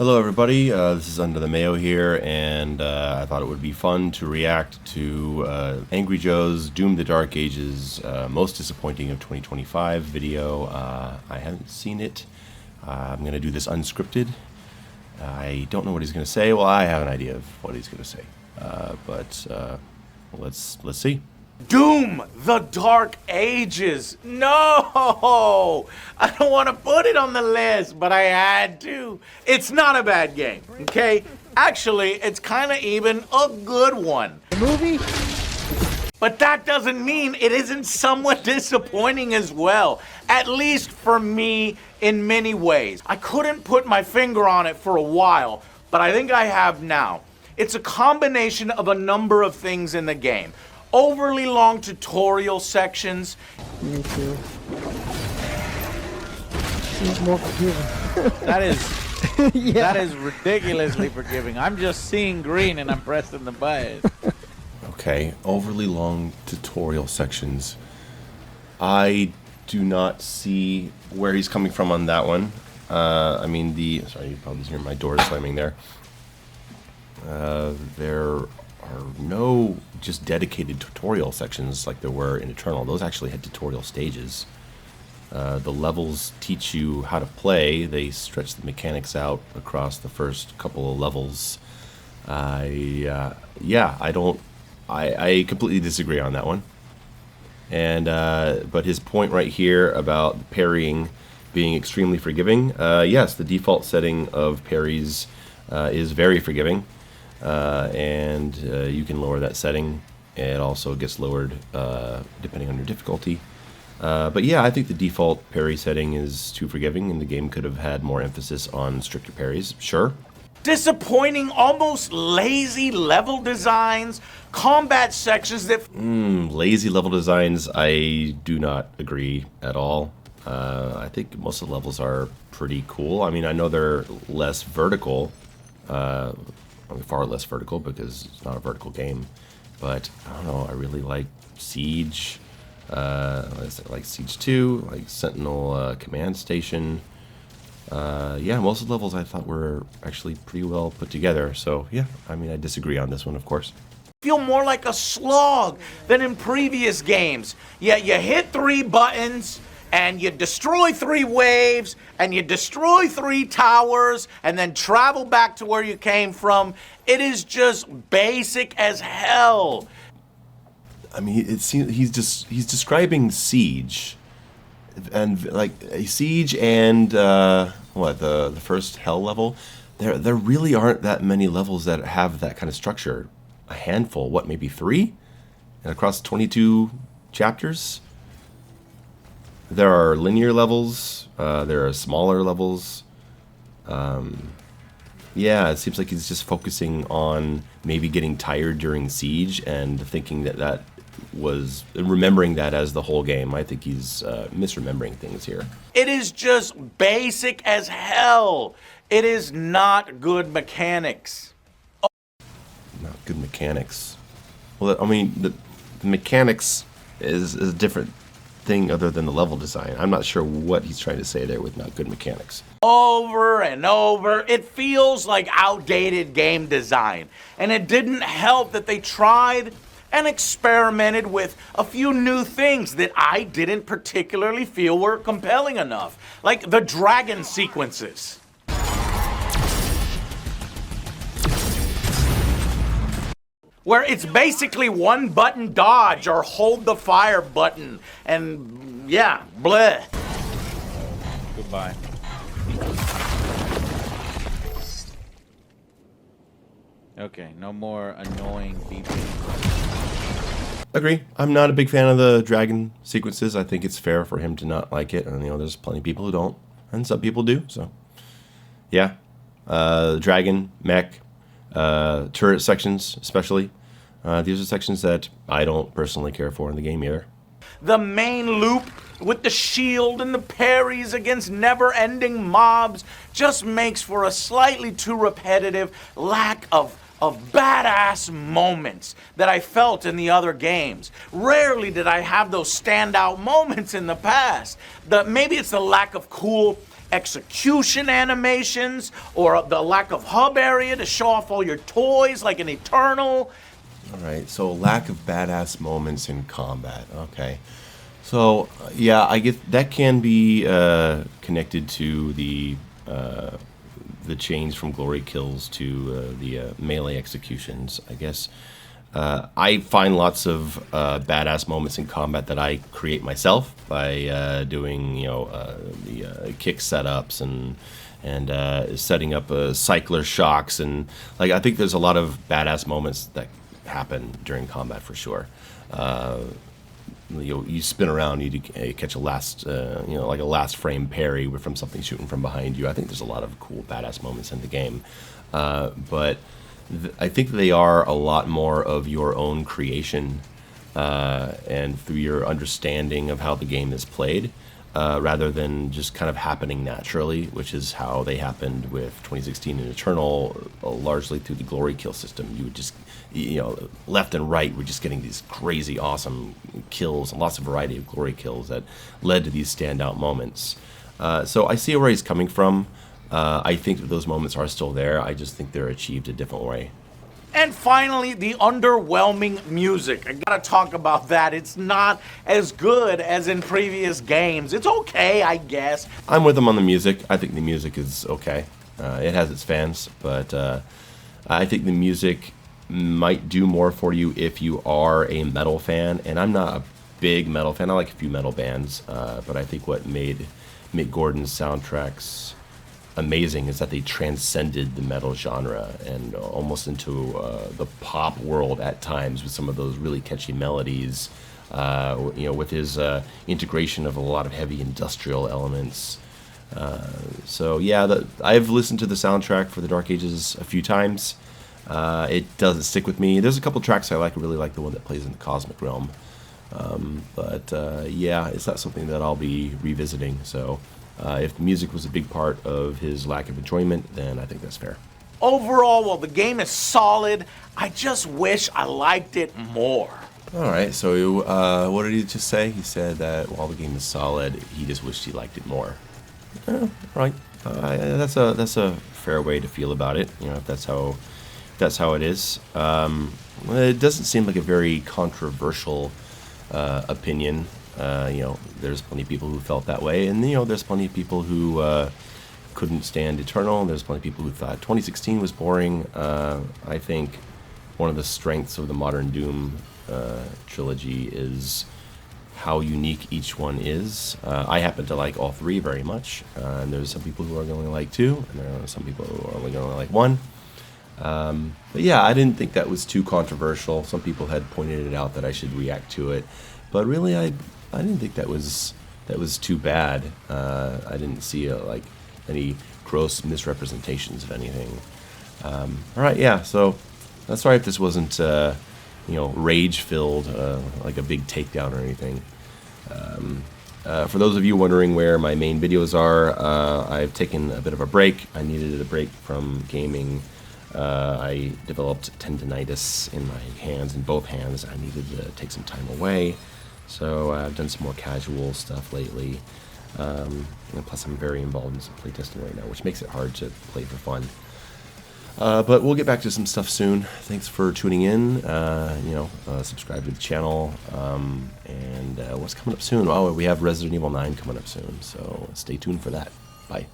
Hello everybody, this is Under the Mayo here, and I thought it would be fun to react to Angry Joe's Doom the Dark Ages Most Disappointing of 2025 video. I haven't seen it. I'm going to do this unscripted. I don't know what he's going to say. Well, I have an idea of what he's going to say, but let's see. Doom the Dark Ages. No! I don't want to put it on the list, but I had to. It's not a bad game, okay? Actually, it's kind of even a good one. The movie? But that doesn't mean it isn't somewhat disappointing as well. At least for me, in many ways. I couldn't put my finger on it for a while, but I think I have now. It's a combination of a number of things in the game. Overly long tutorial sections. Me too. Seems more forgiving. That is ridiculously forgiving. I'm just seeing green and I'm pressing the button. Okay, overly long tutorial sections. I do not see where he's coming from on that one. I mean, sorry, you probably hear my door slamming there. There are no just dedicated tutorial sections like there were in Eternal. Those actually had tutorial stages. The levels teach you how to play. They stretch the mechanics out across the first couple of levels. Yeah, I completely disagree on that one. And but his point right here about parrying being extremely forgiving, yes, the default setting of parries is very forgiving. And you can lower that setting. It also gets lowered depending on your difficulty. But yeah, I think the default parry setting is too forgiving, and the game could have had more emphasis on stricter parries. Sure. Disappointing, almost lazy level designs, combat sections that... Lazy level designs, I do not agree at all. I think most of the levels are pretty cool. I mean, I know they're less vertical. Far less vertical because it's not a vertical game, but I don't know, I really like Siege, like Siege 2, like Sentinel Command Station. Yeah, most of the levels I thought were actually pretty well put together, so yeah, I mean, I disagree on this one, of course. Feel more like a slog than in previous games. Yeah, you hit 3 buttons, and you destroy 3 waves, and you destroy 3 towers, and then travel back to where you came from. It is just basic as hell. I mean, it seems he's describing Siege, and like Siege and what the first Hell level. There really aren't that many levels that have that kind of structure. A handful, what, maybe 3, and across 22 chapters. There are linear levels, there are smaller levels. Yeah, it seems like he's just focusing on maybe getting tired during Siege and thinking that was remembering that as the whole game. I think he's misremembering things here. It is just basic as hell. It is not good mechanics. Not good mechanics. Well, I mean, the mechanics is a different thing other than the level design. I'm not sure what he's trying to say there with not good mechanics. Over and over, it feels like outdated game design. And it didn't help that they tried and experimented with a few new things that I didn't particularly feel were compelling enough, like the dragon sequences. Where it's basically one button dodge or hold the fire button, and yeah, bleh. Goodbye. Okay, no more annoying beeping. Agree. I'm not a big fan of the dragon sequences. I think it's fair for him to not like it, and there's plenty of people who don't, and some people do. So, yeah, dragon, mech, turret sections, especially. These are sections that I don't personally care for in the game either. The main loop with the shield and the parries against never-ending mobs just makes for a slightly too repetitive lack of badass moments that I felt in the other games. Rarely did I have those standout moments in the past. Maybe it's the lack of cool execution animations or the lack of hub area to show off all your toys like an Eternal. All right, so lack of badass moments in combat. Okay. So, yeah, I get that can be connected to the change from glory kills to the melee executions, I guess. I find lots of badass moments in combat that I create myself by doing, the kick setups and setting up cycler shocks, and like I think there's a lot of badass moments that happen during combat for sure. You spin around, you catch a last, like a last frame parry from something shooting from behind you. I think there's a lot of cool badass moments in the game, but I think they are a lot more of your own creation, and through your understanding of how the game is played, rather than just kind of happening naturally, which is how they happened with 2016 and Eternal, largely through the glory kill system. You would just, left and right, we're just getting these crazy, awesome kills and lots of variety of glory kills that led to these standout moments. So I see where he's coming from. I think that those moments are still there. I just think they're achieved a different way. And finally, the underwhelming music. I gotta talk about that. It's not as good as in previous games. It's okay, I guess. I'm with him on the music. I think the music is okay. It has its fans, but I think the music might do more for you if you are a metal fan. And I'm not a big metal fan. I like a few metal bands, but I think what made Mick Gordon's soundtracks amazing is that they transcended the metal genre and almost into the pop world at times with some of those really catchy melodies, with his integration of a lot of heavy industrial elements. So yeah, I've listened to the soundtrack for the Dark Ages a few times. It doesn't stick with me. There's a couple tracks I like. I really like the one that plays in the Cosmic Realm. But yeah, it's not something that I'll be revisiting. So if the music was a big part of his lack of enjoyment, then I think that's fair. Overall, while the game is solid, I just wish I liked it more. All right, so what did he just say? He said that while the game is solid, he just wished he liked it more. Right. That's a fair way to feel about it. If that's how it is. It doesn't seem like a very controversial opinion. There's plenty of people who felt that way, and there's plenty of people who couldn't stand Eternal. There's plenty of people who thought 2016 was boring. I think one of the strengths of the modern Doom trilogy is how unique each one is. I happen to like all three very much, and there's some people who are going to like two, and there are some people who are only going to like one. But yeah, I didn't think that was too controversial. Some people had pointed it out that I should react to it, but really, I didn't think that was too bad. I didn't see any gross misrepresentations of anything. All right, yeah. So that's sorry if this wasn't rage-filled, like a big takedown or anything. For those of you wondering where my main videos are, I've taken a bit of a break. I needed a break from gaming. I developed tendinitis in my hands, in both hands. I needed to take some time away. So I've done some more casual stuff lately. And plus I'm very involved in some playtesting right now, which makes it hard to play for fun. But we'll get back to some stuff soon. Thanks for tuning in. Subscribe to the channel. And what's coming up soon? Oh, we have Resident Evil 9 coming up soon. So stay tuned for that. Bye.